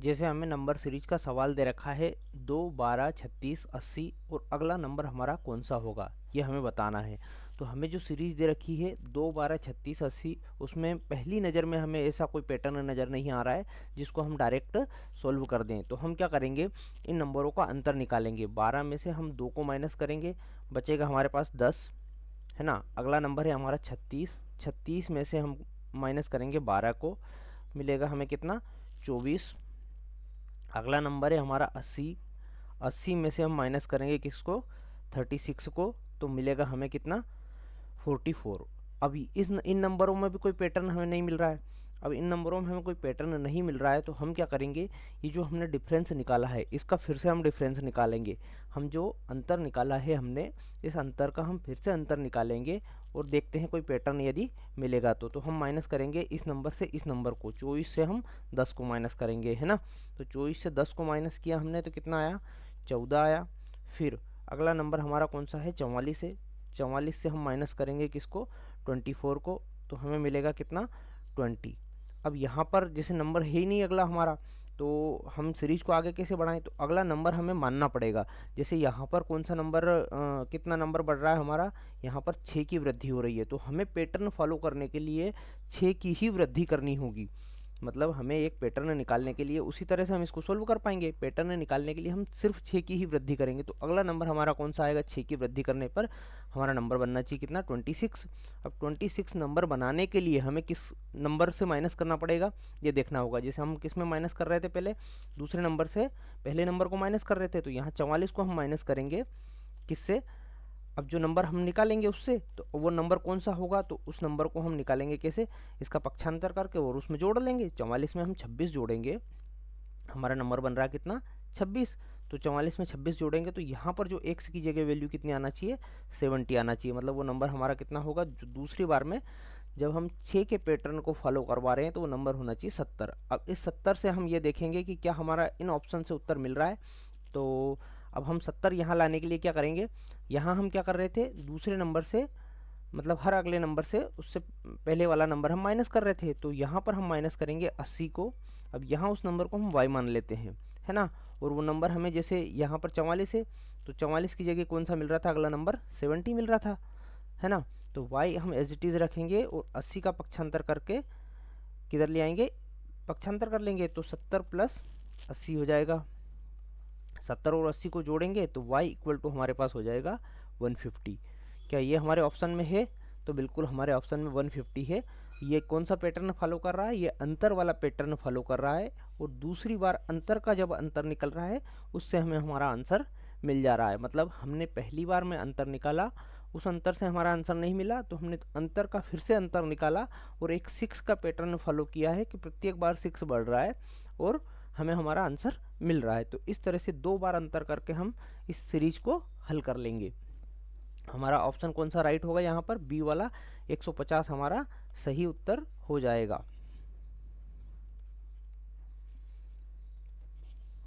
जैसे हमें number series का सवाल दे रखा है 2, 12, 36, 80 और अगला नंबर हमारा कौन सा होगा ये हमें बताना है। तो हमें जो सीरीज दे रखी है 2, 12, 36, 80, उसमें पहली नज़र में हमें ऐसा कोई पैटर्न नज़र नहीं आ रहा है जिसको हम डायरेक्ट सोल्व कर दें। तो हम क्या करेंगे, इन नंबरों का अंतर निकालेंगे। 12 में से हम 2 को माइनस करेंगे, बचेगा हमारे पास 10, है ना। अगला नंबर है हमारा 36, 36 में से हम माइनस करेंगे 12 को, मिलेगा हमें कितना, 24। अगला नंबर है हमारा 80, 80 में से हम माइनस करेंगे किसको, 36 को, तो मिलेगा हमें कितना, 44। अभी इन नंबरों में भी कोई पैटर्न हमें नहीं मिल रहा है। अब इन नंबरों में हमें कोई पैटर्न नहीं मिल रहा है तो हम क्या करेंगे, ये जो हमने डिफरेंस निकाला है इसका फिर से हम डिफरेंस निकालेंगे। हम जो अंतर निकाला है हमने, इस अंतर का हम फिर से अंतर निकालेंगे और देखते हैं कोई पैटर्न यदि मिलेगा तो हम माइनस करेंगे इस नंबर से इस नंबर को। 24 से हम 10 को माइनस करेंगे, है ना। तो 24 से 10 को माइनस किया हमने तो कितना आया, 14 आया। फिर अगला नंबर हमारा कौन सा है, 44 है। 44 से हम माइनस करेंगे किसको, 24 को, तो हमें मिलेगा कितना, 20। अब यहाँ पर जैसे नंबर है ही नहीं अगला हमारा, तो हम सीरीज को आगे कैसे बढ़ाएं, तो अगला नंबर हमें मानना पड़ेगा। जैसे यहाँ पर कौन सा नंबर, कितना नंबर बढ़ रहा है हमारा, यहाँ पर 6 की वृद्धि हो रही है। तो हमें पैटर्न फॉलो करने के लिए 6 की ही वृद्धि करनी होगी। मतलब हमें एक पैटर्न निकालने के लिए उसी तरह से हम इसको सोल्व कर पाएंगे। पैटर्न निकालने के लिए हम सिर्फ 6 की ही वृद्धि करेंगे। तो अगला नंबर हमारा कौन सा आएगा, 6 की वृद्धि करने पर हमारा नंबर बनना चाहिए कितना, 26। अब 26 नंबर बनाने के लिए हमें किस नंबर से माइनस करना पड़ेगा ये देखना होगा। जैसे हम किस में माइनस कर रहे थे, पहले दूसरे नंबर से पहले नंबर को माइनस कर रहे थे, तो यहाँ 44 को हम माइनस करेंगे किससे, अब जो नंबर हम निकालेंगे उससे, तो वो नंबर कौन सा होगा, तो उस नंबर को हम निकालेंगे कैसे, इसका पक्षांतर करके और उसमें जोड़ लेंगे। 44 में हम 26 जोड़ेंगे, हमारा नंबर बन रहा है कितना, 26। तो 44 में 26 जोड़ेंगे तो यहाँ पर जो x की जगह वैल्यू कितनी आना चाहिए, 70 आना चाहिए। मतलब वो नंबर हमारा कितना होगा, जो दूसरी बार में जब हम 6 के पैटर्न को फॉलो करवा रहे हैं तो वो नंबर होना चाहिए 70। अब इस 70 से हम ये देखेंगे कि क्या हमारा इन ऑप्शन से उत्तर मिल रहा है। तो अब हम 70 यहाँ लाने के लिए क्या करेंगे, यहाँ हम क्या कर रहे थे, दूसरे नंबर से मतलब हर अगले नंबर से उससे पहले वाला नंबर हम माइनस कर रहे थे, तो यहाँ पर हम माइनस करेंगे 80 को। अब यहाँ उस नंबर को हम y मान लेते हैं, है ना। और वो नंबर हमें जैसे यहाँ पर 44 है, तो 44 की जगह कौन सा मिल रहा था, अगला नंबर 70 मिल रहा था, है ना। तो y हम एज इट इज़ रखेंगे और 80 का पक्षांतर करके किधर ले आएंगे, पक्षांतर कर लेंगे, तो 70 प्लस 80 हो जाएगा। 70 और 80 को जोड़ेंगे तो y इक्वल टू हमारे पास हो जाएगा 150। क्या ये हमारे ऑप्शन में है, तो बिल्कुल हमारे ऑप्शन में 150 है। ये कौन सा पैटर्न फॉलो कर रहा है, ये अंतर वाला पैटर्न फॉलो कर रहा है। और दूसरी बार अंतर का जब अंतर निकल रहा है उससे हमें हमारा आंसर मिल जा रहा है। मतलब हमने पहली बार में अंतर निकाला, उस अंतर से हमारा आंसर नहीं मिला तो हमने अंतर का फिर से अंतर निकाला और एक 6 का पैटर्न फॉलो किया है कि प्रत्येक बार 6 बढ़ रहा है और हमें हमारा आंसर मिल रहा है। तो इस तरह से 2 बार अंतर करके हम इस सीरीज को हल कर लेंगे। हमारा ऑप्शन कौन सा राइट होगा, यहाँ पर बी वाला 150 हमारा सही उत्तर हो जाएगा।